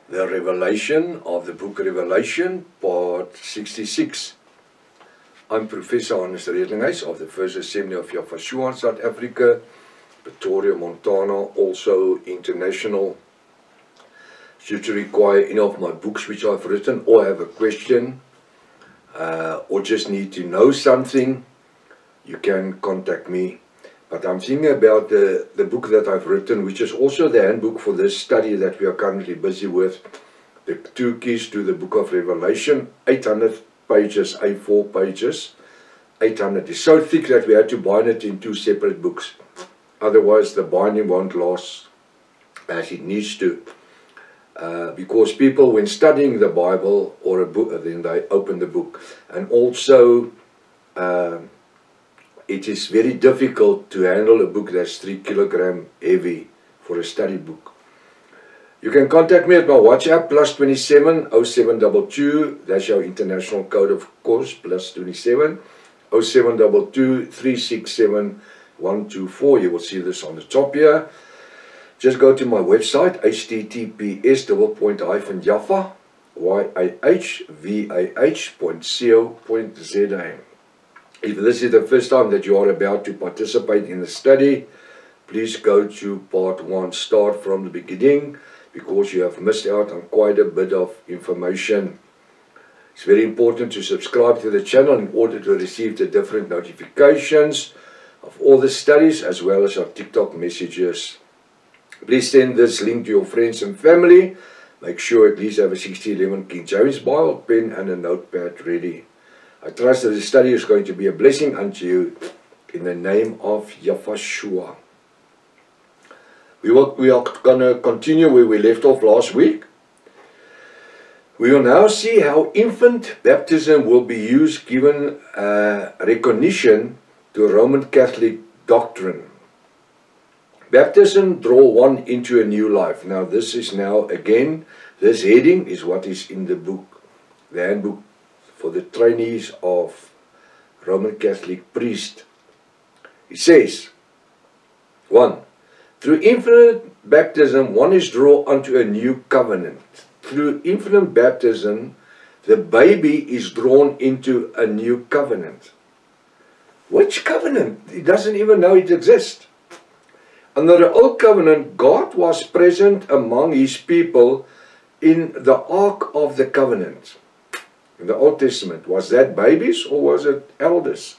The Revelation of the Book Revelation, Part 66. I'm Professor Hannes Redlinghuis of the First Assembly of Yafashua, South Africa, Pretoria, Montana, also international. Should you require any of my books which I've written, or have a question, or just need to know something, you can contact me. But I'm thinking about the book that I've written, which is also the handbook for this study that we are currently busy with. The 2 Keys to the Book of Revelation, 800 pages, A4 pages. 800 is so thick that we had to bind it in 2 separate books. Otherwise the binding won't last as it needs to. Because people, when studying the Bible or a book, then they open the book. And also it is very difficult to handle a book that's 3 kilograms heavy for a study book. You can contact me at my WhatsApp, +27 0722, that's our international code of course, +27 0722 367 124. You will see this on the top here. Just go to my website, https://yahvah.co.za. If this is the first time that you are about to participate in the study, please go to part 1, start from the beginning, because you have missed out on quite a bit of information. It's very important to subscribe to the channel in order to receive the different notifications of all the studies as well as our TikTok messages. Please send this link to your friends and family. Make sure at least have a 1611 King James Bible, pen and a notepad ready. I trust that the study is going to be a blessing unto you in the name of Yafashua. We are going to continue where we left off last week. We will now see how infant baptism will be used given recognition to Roman Catholic doctrine. Baptism draw one into a new life. Now this is now again, this heading is what is in the book, the handbook for the trainees of Roman Catholic priest. It says, 1. Through infant baptism, one is drawn unto a new covenant. Through infant baptism, the baby is drawn into a new covenant. Which covenant? He doesn't even know it exists. Under the old covenant, God was present among his people in the Ark of the Covenant. In the Old Testament, was that babies or was it elders?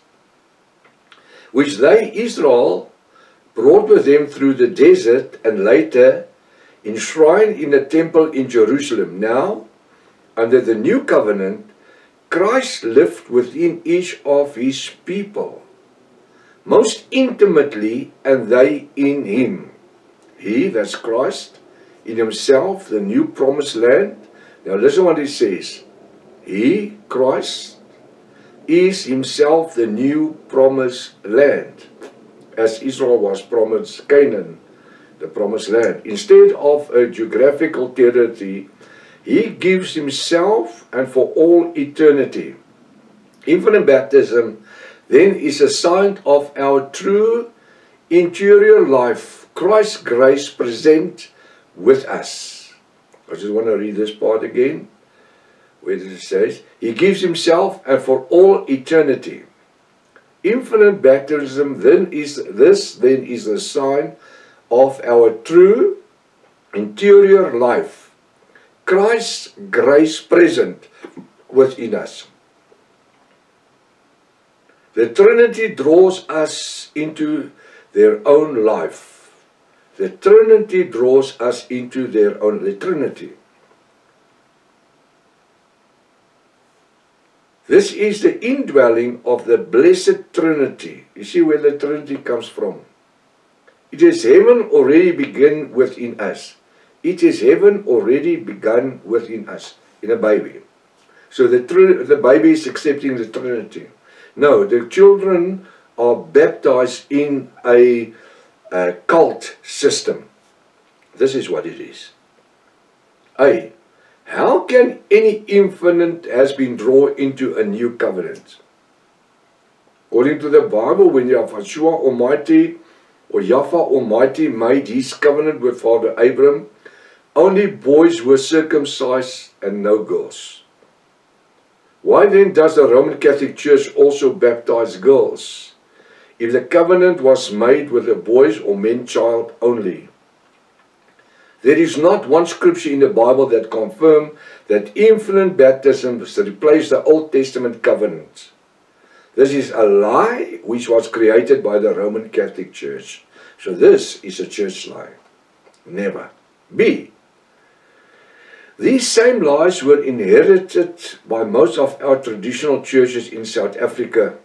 Which they, Israel, brought with them through the desert and later enshrined in the temple in Jerusalem. Now, under the new covenant, Christ lived within each of his people, most intimately, and they in him. He, that's Christ, in himself, the new promised land. Now listen what he says. He, Christ, is himself the new promised land, as Israel was promised Canaan, the promised land. Instead of a geographical territory, he gives himself and for all eternity. Infant baptism then is a sign of our true interior life, Christ's grace present with us. I just want to read this part again, where it says, he gives himself and for all eternity. Infinite baptism then is a sign of our true interior life, Christ's grace present within us. The Trinity draws us into their own life. The Trinity draws us into their own, the Trinity. This is the indwelling of the blessed Trinity. You see where the Trinity comes from. It is heaven already begun within us. It is heaven already begun within us, in a baby. So the baby is accepting the Trinity. No, the children are baptized in a cult system. This is what it is. A. How can any infant has been drawn into a new covenant? According to the Bible, when Yahweh Almighty or Yahweh Almighty made his covenant with Father Abraham, only boys were circumcised and no girls. Why then does the Roman Catholic Church also baptize girls, if the covenant was made with a boys or men child only? There is not one scripture in the Bible that confirms that infant baptisms replace the Old Testament covenant. This is a lie which was created by the Roman Catholic Church. So this is a church lie. Never. B. These same lies were inherited by most of our traditional churches in South Africa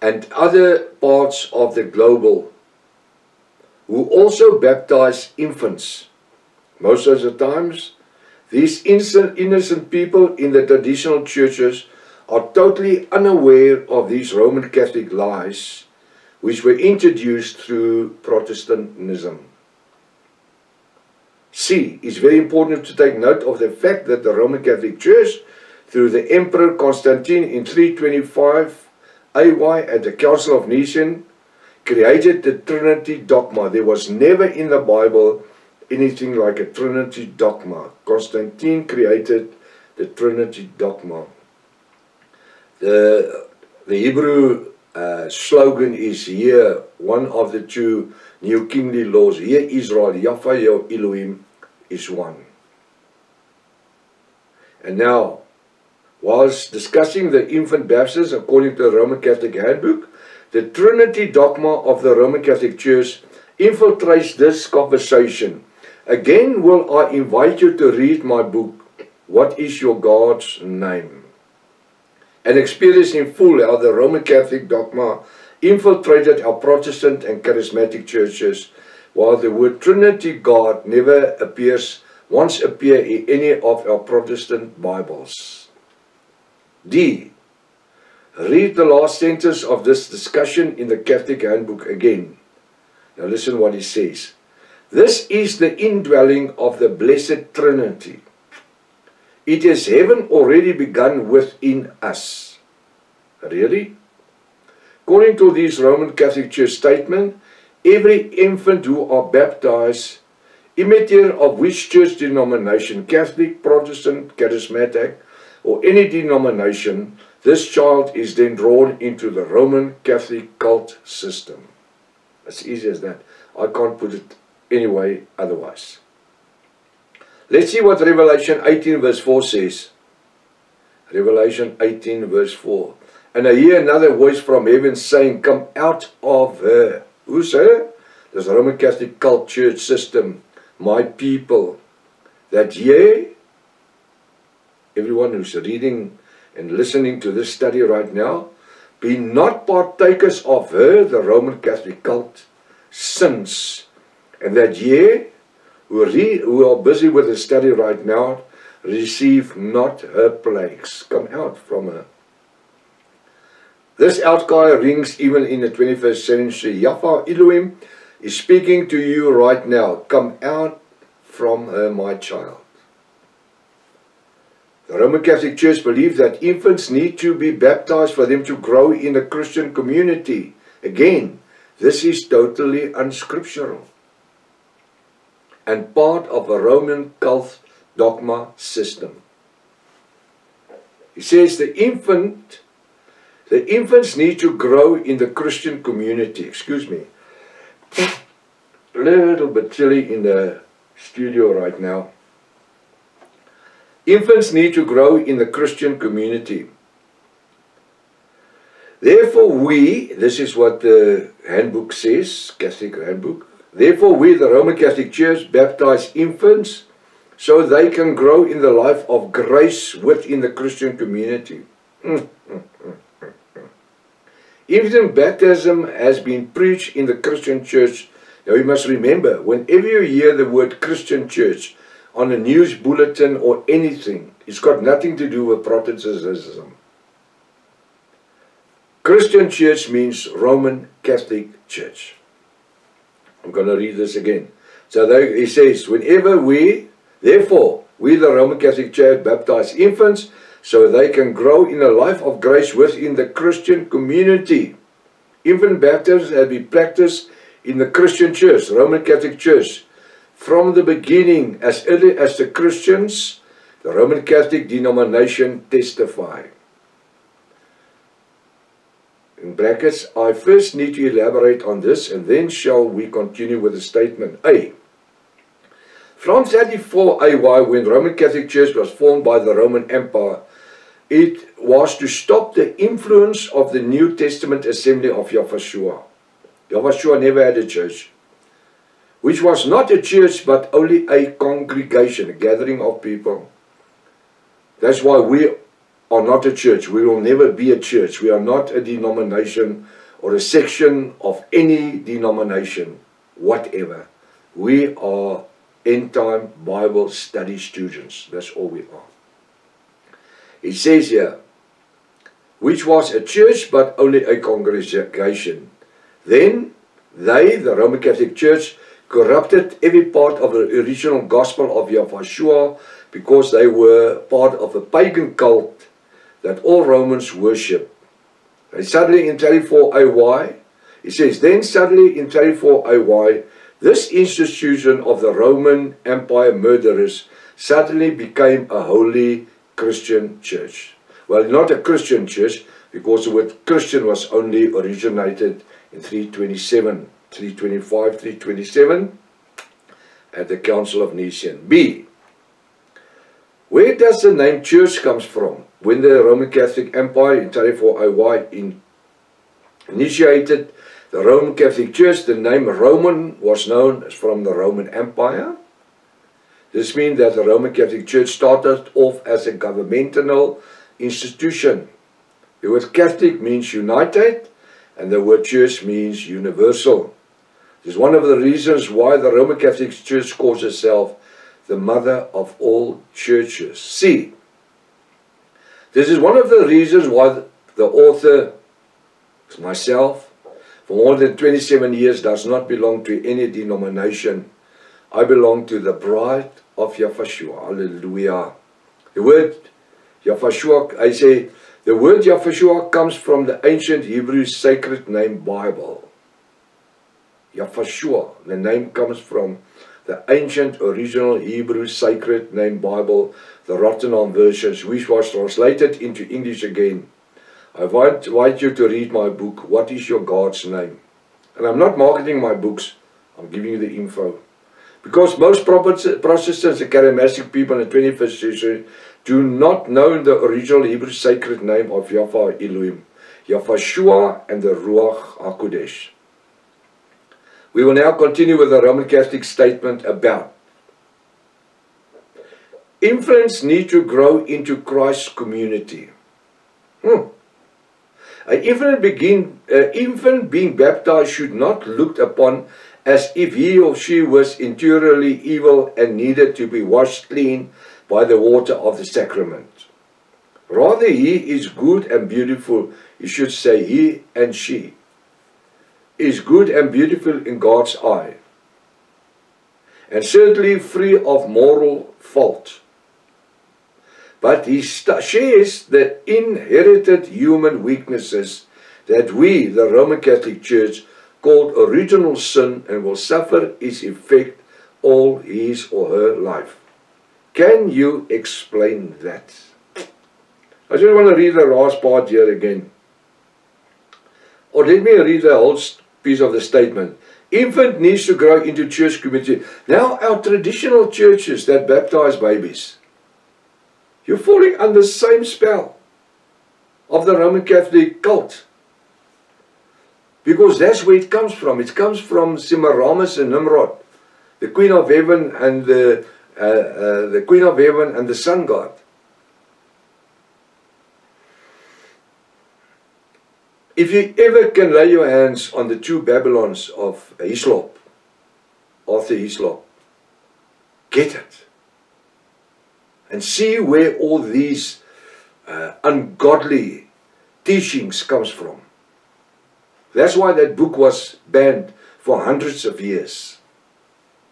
and other parts of the global, who also baptize infants. Most of the times, these innocent people in the traditional churches are totally unaware of these Roman Catholic lies, which were introduced through Protestantism. C. It's very important to take note of the fact that the Roman Catholic Church, through the Emperor Constantine in 325 AY at the Council of Nicaea, created the Trinity dogma. There was never in the Bible anything like a Trinity dogma. Constantine created the Trinity dogma. The Hebrew slogan is here, one of the two new kingly laws. Here Israel, Yahweh your Elohim is one. And now, whilst discussing the infant baptism according to the Roman Catholic Handbook, the Trinity dogma of the Roman Catholic Church infiltrates this conversation. Again, will I invite you to read my book, What is Your God's Name? And experience in full how the Roman Catholic dogma infiltrated our Protestant and Charismatic churches, while the word Trinity God never once appear in any of our Protestant Bibles. D. Read the last sentence of this discussion in the Catholic Handbook again. Now listen what he says. This is the indwelling of the Blessed Trinity. It has heaven already begun within us. Really? According to this Roman Catholic Church statement, every infant who are baptized, immaterial of which church denomination, Catholic, Protestant, Charismatic, or any denomination, this child is then drawn into the Roman Catholic cult system. As easy as that. I can't put it any way otherwise. Let's see what Revelation 18 verse 4 says. Revelation 18 verse 4. And I hear another voice from heaven saying, come out of her. Who's her? This Roman Catholic cult church system. My people. That ye, everyone who's reading and listening to this study right now, be not partakers of her, the Roman Catholic cult, sins. And that ye, who are busy with the study right now, receive not her plagues. Come out from her. This outcry rings even in the 21st century. Yahweh Elohim is speaking to you right now. Come out from her, my child. The Roman Catholic Church believes that infants need to be baptized for them to grow in the Christian community. Again, this is totally unscriptural and part of a Roman cult dogma system. He says the infants need to grow in the Christian community. Excuse me. A little bit chilly in the studio right now. Infants need to grow in the Christian community. Therefore this is what the handbook says, Catholic handbook. Therefore we, the Roman Catholic Church, baptize infants so they can grow in the life of grace within the Christian community. Infant baptism has been preached in the Christian church. Now you must remember, whenever you hear the word Christian church on a news bulletin or anything, it's got nothing to do with Protestantism. Christian church means Roman Catholic Church. I'm going to read this again. So he says, therefore, we the Roman Catholic Church baptize infants so they can grow in a life of grace within the Christian community. Infant baptism has been practiced in the Christian Church, Roman Catholic Church, from the beginning, as early as the Christians, the Roman Catholic denomination testify. In brackets, I first need to elaborate on this, and then shall we continue with the statement A. From 34 AY, when the Roman Catholic Church was formed by the Roman Empire, it was to stop the influence of the New Testament Assembly of Yahweh. Yahweh never had a church, which was not a church but only a congregation, a gathering of people. That's why we are not a church. We will never be a church. We are not a denomination or a section of any denomination, whatever. We are end-time Bible study students. That's all we are. It says here, which was a church but only a congregation. Then they, the Roman Catholic Church, corrupted every part of the original gospel of Yahweh because they were part of a pagan cult that all Romans worship. And suddenly in 34 AY, it says, then suddenly in 34 AY, this institution of the Roman Empire murderers suddenly became a holy Christian church. Well, not a Christian church, because the word Christian was only originated in 325, 327 at the Council of Nicaea. B. Where does the name church comes from? When the Roman Catholic Empire in 34 AY initiated the Roman Catholic Church, the name Roman was known as from the Roman Empire. This means that the Roman Catholic Church started off as a governmental institution. The word Catholic means united, and the word church means universal. This is one of the reasons why the Roman Catholic Church calls itself the mother of all churches. C. This is one of the reasons why the author, myself, for more than 27 years does not belong to any denomination. I belong to the bride of Yahweh. Hallelujah. The word Yahweh, I say, the word Yahweh comes from the ancient Hebrew sacred name Bible. Yahweh, the name comes from the ancient original Hebrew sacred name Bible, the Rottenham versions, which was translated into English again. I invite you to read my book, What is Your God's Name? And I'm not marketing my books, I'm giving you the info. Because most Protestants and charismatic people in the 21st century do not know the original Hebrew sacred name of Yahweh Elohim, Yahweh and the Ruach HaKodesh. We will now continue with the Roman Catholic statement about infants need to grow into Christ's community. An infant being baptized should not looked upon as if he or she was interiorly evil and needed to be washed clean by the water of the sacrament. Rather, he is good and beautiful. You should say he and she is good and beautiful in God's eye, and certainly free of moral fault. But he shares the inherited human weaknesses that we, the Roman Catholic Church, called original sin, and will suffer its effect all his or her life. Can you explain that? I just want to read the last part here again. Or let me read the whole piece of the statement. Infant needs to grow into church community. Now our traditional churches that baptize babies, you're falling under the same spell of the Roman Catholic cult. Because that's where it comes from. It comes from Semiramis and Nimrod, the Queen of Heaven and the Queen of Heaven and the Sun God. If you ever can lay your hands on the two Babylons of Hislop, Arthur Hislop, get it. And see where all these ungodly teachings comes from. That's why that book was banned for hundreds of years.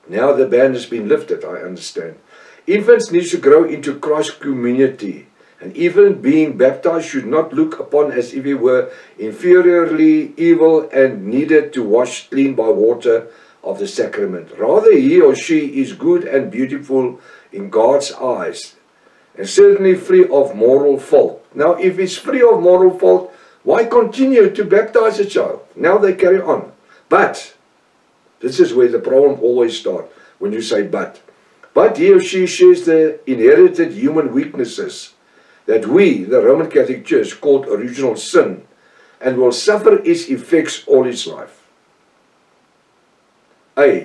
Now the ban has been lifted, I understand. Infants need to grow into Christ's community. And even being baptized should not look upon as if he were inferiorly evil and needed to wash clean by water of the sacrament. Rather, he or she is good and beautiful in God's eyes, and certainly free of moral fault. Now, if it's free of moral fault, why continue to baptize a child? Now they carry on. But, this is where the problem always starts, when you say but. But he or she shares the inherited human weaknesses that we, the Roman Catholic Church, called original sin, and will suffer its effects all its life.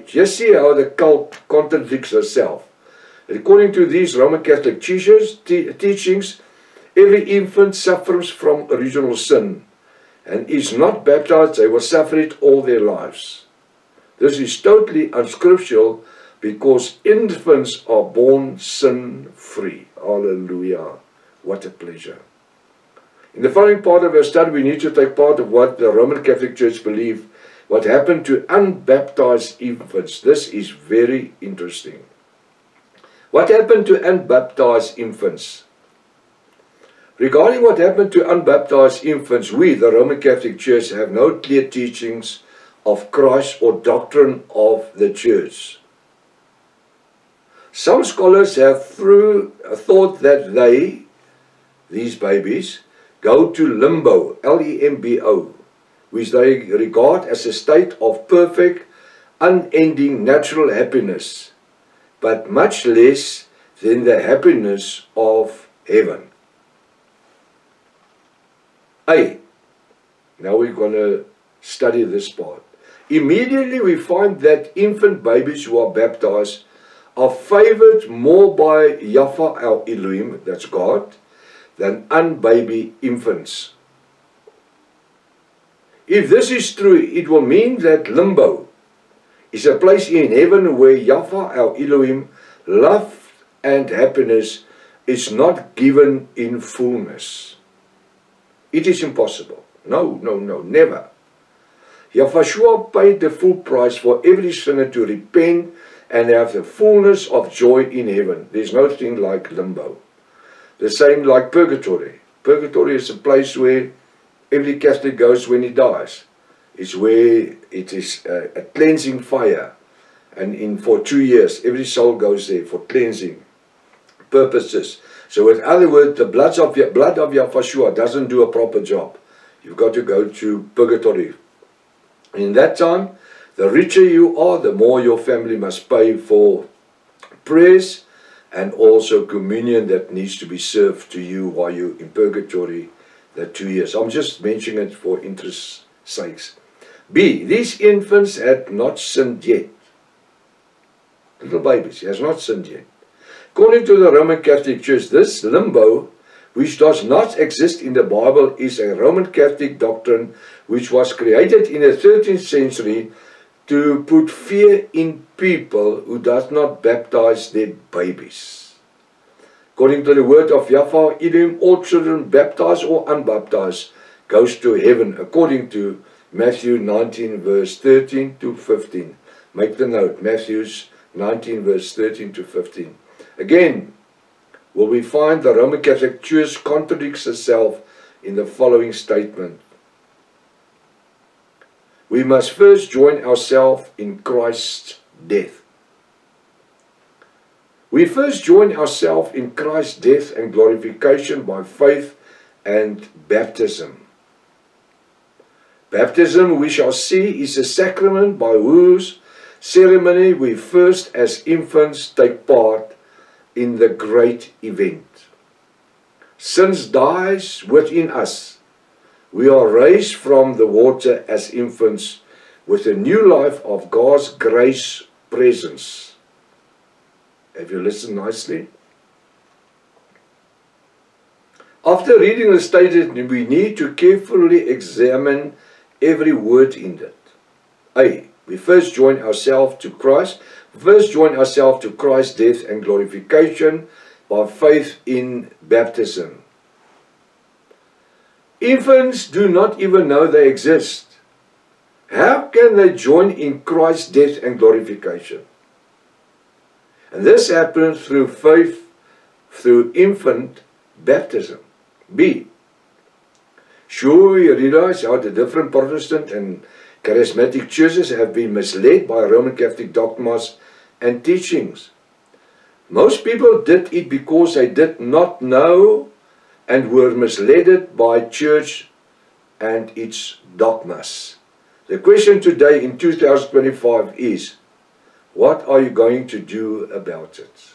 Just see how the cult contradicts herself. According to these Roman Catholic teachings, every infant suffers from original sin and is not baptized, they will suffer it all their lives. This is totally unscriptural because infants are born sin-free. Hallelujah. What a pleasure. In the following part of our study, we need to take part of what the Roman Catholic Church believe, what happened to unbaptized infants. This is very interesting. What happened to unbaptized infants? Regarding what happened to unbaptized infants, we, the Roman Catholic Church, have no clear teachings of Christ or doctrine of the Church. Some scholars have thought that these babies, go to limbo, L-E-M-B-O, which they regard as a state of perfect, unending natural happiness, but much less than the happiness of heaven. Now we're going to study this part. Immediately we find that infant babies who are baptized are favored more by Yahweh our Elohim, that's God, than unbaby infants. If this is true, it will mean that limbo is a place in heaven where Yahweh our Elohim, love and happiness is not given in fullness. It is impossible. No, never. Yahweh paid the full price for every sinner to repent and have the fullness of joy in heaven. There's no thing like limbo. The same like purgatory. Purgatory is a place where every Catholic goes when he dies. It's where it is a cleansing fire. And for 2 years, every soul goes there for cleansing purposes. So in other words, the blood of Yahweh doesn't do a proper job. You've got to go to purgatory. In that time, the richer you are, the more your family must pay for prayers and also communion that needs to be served to you while you're in purgatory that 2 years. I'm just mentioning it for interest's sakes. B. These infants had not sinned yet. Little babies, he has not sinned yet. According to the Roman Catholic Church, this limbo, which does not exist in the Bible, is a Roman Catholic doctrine which was created in the 13th century to put fear in people who does not baptize their babies. According to the word of Yahweh Elohim, all children, baptized or unbaptized, goes to heaven, according to Matthew 19 verse 13 to 15. Make the note, Matthew 19 verse 13 to 15. Again, will we find the Roman Catholic Church contradicts herself in the following statement. We must first join ourselves in Christ's death. We first join ourselves in Christ's death and glorification by faith and baptism. Baptism, we shall see, is a sacrament by whose ceremony we first as infants take part in the great event. Sin dies within us. We are raised from the water as infants with a new life of God's grace presence. Have you listened nicely? After reading the statement, we need to carefully examine every word in it. A. We first join ourselves to Christ. First join ourselves to Christ's death and glorification by faith in baptism. Infants do not even know they exist. How can they join in Christ's death and glorification? And this happens through faith, through infant baptism. B. Sure, you realize how the different Protestant and Charismatic churches have been misled by Roman Catholic dogmas and teachings. Most people did it because they did not know and were misled by church and its dogmas. The question today in 2025 is, what are you going to do about it?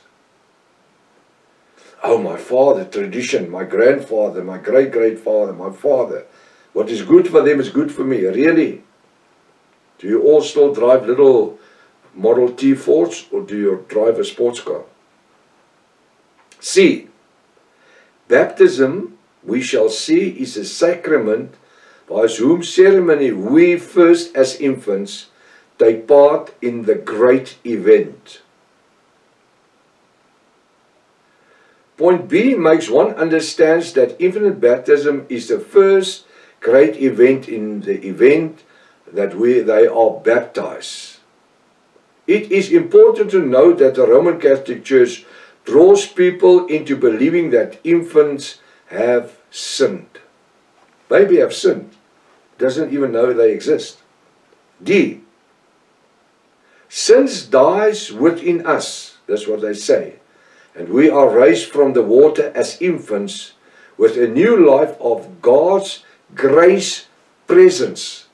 Oh, my father, tradition, my grandfather, my great-grandfather, my father. What is good for them is good for me. Really? Do you all still drive little Model T Fords, or do you drive a sports car? C. Baptism, we shall see, is a sacrament by whose ceremony we first as infants take part in the great event. Point B makes one understands that infant baptism is the first great event in the event that they are baptized. It is important to note that the Roman Catholic Church draws people into believing that infants have sinned. Baby have sinned. Doesn't even know they exist. D. Sin dies within us. That's what they say. And we are raised from the water as infants with a new life of God's grace presence.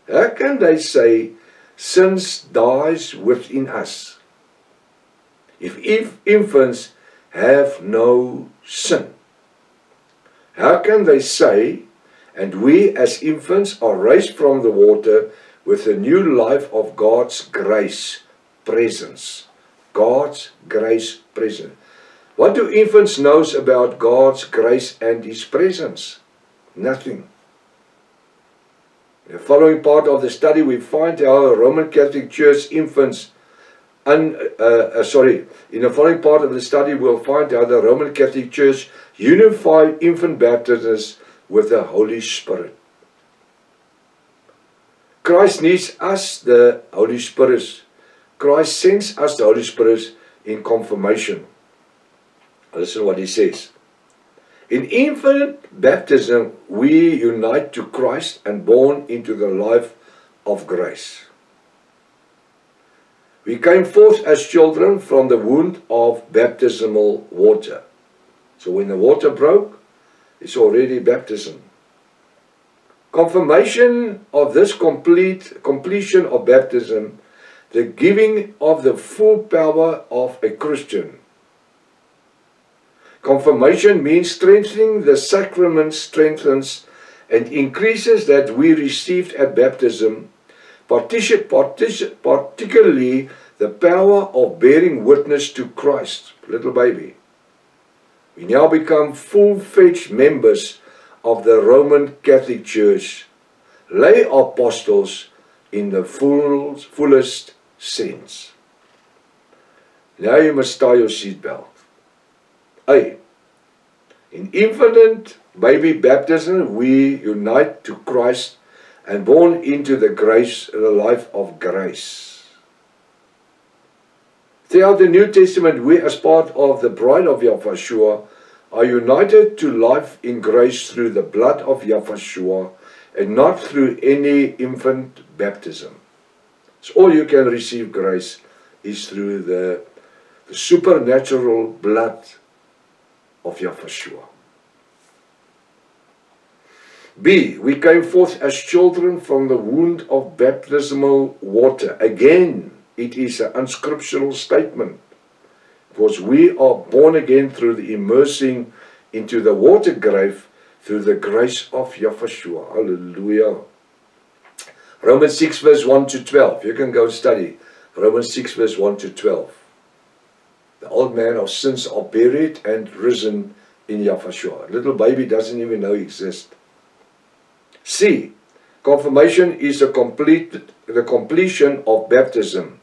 How can they say sin dies within us if infants have no sin? How can they say, and we as infants are raised from the water with a new life of God's grace presence? God's grace presence. What do infants know about God's grace and His presence? Nothing. In the following part of the study, we find how Roman Catholic Church infants, in the following part of the study, we'll find how the Roman Catholic Church unified infant baptisms with the Holy Spirit. Christ needs us, the Holy Spirit. Christ sends us the Holy Spirit in confirmation. Listen what he says. In infant baptism, we unite to Christ and born into the life of grace. We came forth as children from the womb of baptismal water. So when the water broke, it's already baptism. Confirmation of this completion of baptism, the giving of the full power of a Christian. Confirmation means strengthening the sacrament, strengthens and increases that we received at baptism, particularly the power of bearing witness to Christ, little baby. We now become full-fledged members of the Roman Catholic Church, lay apostles in the fullest sense. Now you must tie your seatbelt. A. In infant baby baptism, we unite to Christ and born into the life of grace. Throughout the New Testament, we as part of the bride of Yahweh are united to life in grace through the blood of Yahweh and not through any infant baptism. So all you can receive grace is through the supernatural blood of Yahweh. B. We came forth as children from the womb of baptismal water. Again, it is an unscriptural statement, because we are born again through the immersing into the water grave through the grace of Yahweh. Hallelujah. Romans 6 verse 1 to 12. You can go study Romans 6 verse 1 to 12. The old man of sins are buried and risen in Yahweh. Little baby doesn't even know he exists. C. Confirmation is the completion of baptism.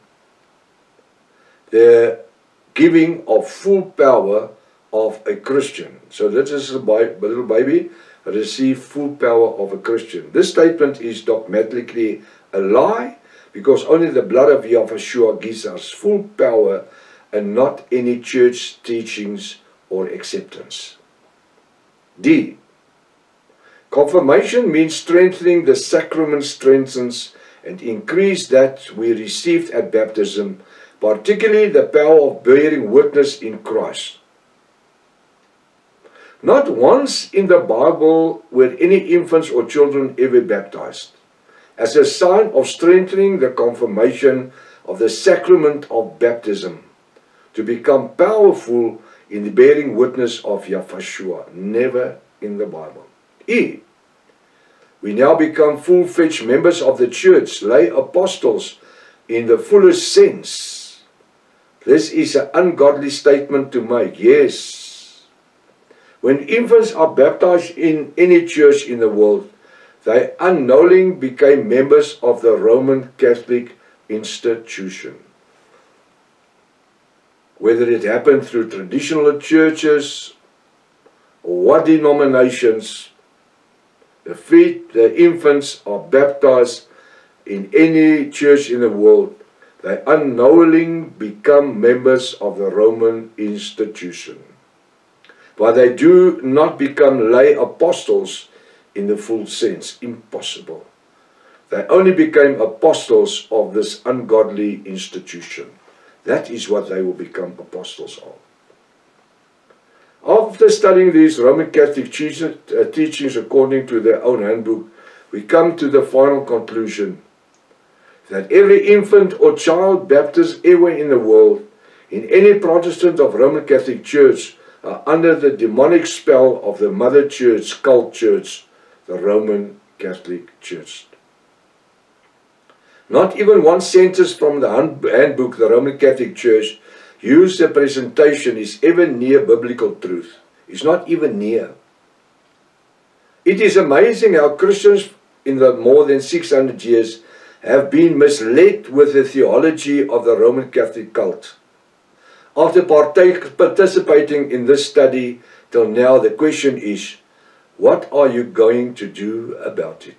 The giving of full power of a Christian. So this is a little baby receive full power of a Christian. This statement is dogmatically a lie, because only the blood of Yahweh gives us full power and not any church teachings or acceptance. D. Confirmation means strengthening. The sacrament strengthens and increase that we received at baptism, particularly the power of bearing witness in Christ. Not once in the Bible were any infants or children ever baptized, as a sign of strengthening the confirmation of the sacrament of baptism, to become powerful in the bearing witness of Yahshua. Never in the Bible. We now become full-fledged members of the church, lay apostles in the fullest sense. This is an ungodly statement to make. Yes. When infants are baptized in any church in the world, they unknowingly became members of the Roman Catholic institution. Whether it happened through traditional churches or what denominations, the infants are baptized in any church in the world, they unknowingly become members of the Roman institution. But they do not become lay apostles in the full sense. Impossible. They only became apostles of this ungodly institution. That is what they will become apostles of. After studying these Roman Catholic teachings according to their own handbook, we come to the final conclusion that every infant or child baptized anywhere in the world, in any Protestant of Roman Catholic Church, are under the demonic spell of the Mother Church, cult church, the Roman Catholic Church. Not even one sentence from the handbook, the Roman Catholic Church, used the presentation is ever near biblical truth. It's not even near. It is amazing how Christians in the more than 600 years have been misled with the theology of the Roman Catholic cult. After participating in this study till now, the question is, what are you going to do about it?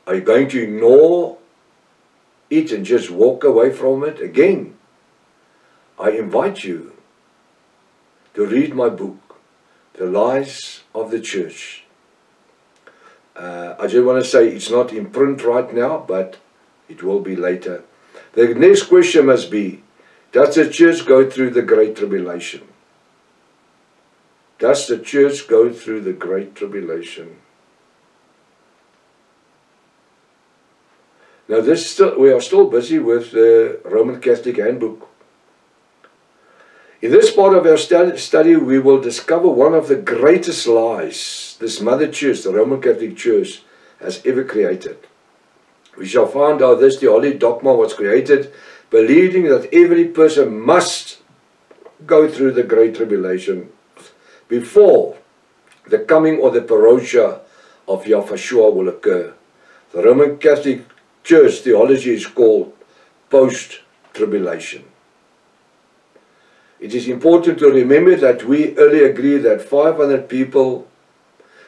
Are you going to ignore it and just walk away from it? Again, I invite you to read my book, The Lies of the Church. I just want to say it's not in print right now, but it will be later. The next question must be, does the church go through the Great Tribulation? Does the church go through the Great Tribulation? Now we are still busy with the Roman Catholic Handbook. In this part of our study, we will discover one of the greatest lies this Mother Church, the Roman Catholic Church, has ever created. We shall find how this the holy dogma was created, believing that every person must go through the Great Tribulation before the coming or the parousia of Yahshua will occur. The Roman Catholic Church theology is called post-tribulation. It is important to remember that we earlier agreed that 500 people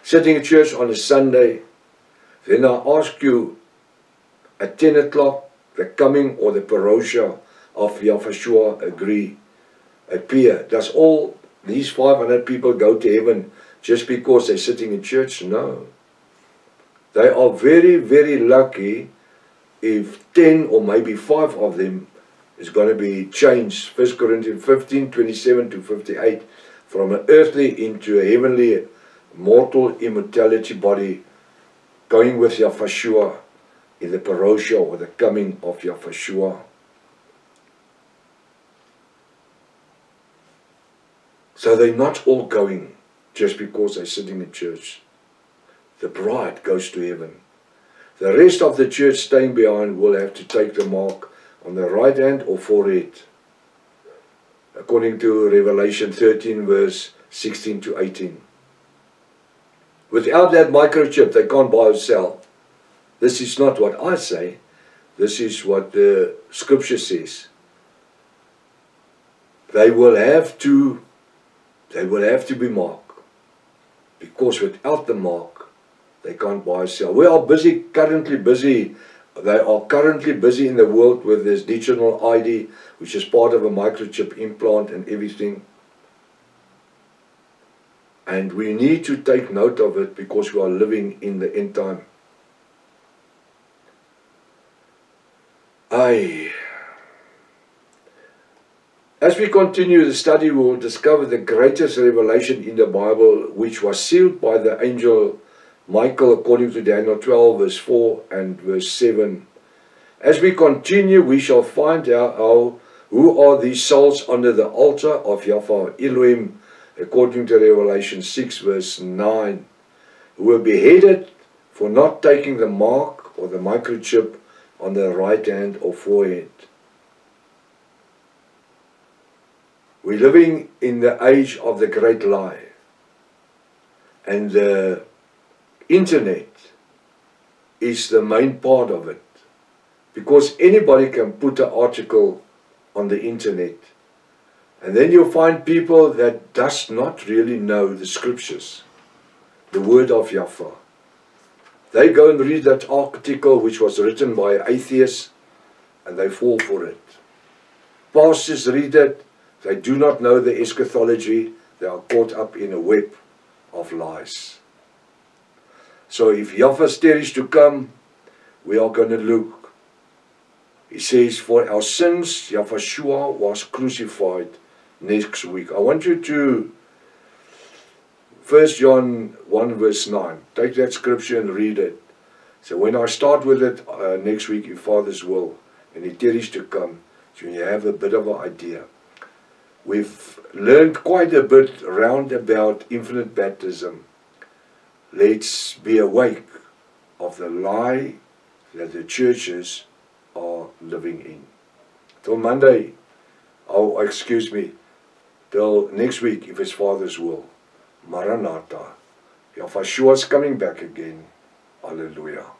sitting in church on a Sunday, then I ask you at 10 o'clock, the coming or the parousia of Yahshua appear. Does all these 500 people go to heaven just because they're sitting in church? No. They are very, very lucky if 10 or maybe 5 of them is going to be changed. 1 Corinthians 15, 27 to 58, from an earthly into a heavenly, mortal immortality body, going with Yahshua in the parousia or the coming of Yahshua. So they're not all going just because they're sitting in church. The bride goes to heaven. The rest of the church staying behind will have to take the mark on the right hand or forehead, according to Revelation 13 verse 16 to 18. Without that microchip, they can't buy or sell. This is not what I say. This is what the scripture says. They will have to be marked, because without the mark, they can't buy or sell. We are currently busy. They are currently busy in the world with this digital ID, which is part of a microchip implant and everything. And we need to take note of it because we are living in the end time. As we continue the study, we will discover the greatest revelation in the Bible, which was sealed by the angel Michael, according to Daniel 12, verse 4 and verse 7. As we continue, we shall find out who are these souls under the altar of Yahweh Elohim, according to Revelation 6, verse 9, who were beheaded for not taking the mark or the microchip on the right hand or forehead. We're living in the age of the great lie. And the internet is the main part of it. Because anybody can put an article on the internet. And then you'll find people that does not really know the scriptures, the word of Yahweh. They go and read that article which was written by atheists, and they fall for it. Pastors read it, they do not know the eschatology, they are caught up in a web of lies. So if Yahweh is to come, we are going to look. He says, for our sins, Yahweh was crucified. Next week, I want you to 1 John 1 verse 9. Take that scripture and read it. So when I start with it next week, in Father's will, and it is to come, so you have a bit of an idea. We've learned quite a bit round about infinite baptism. Let's be awake of the lie that the churches are living in. Till Monday, till next week, if it's Father's will. Maranatha. Yahweh is coming back again. Hallelujah.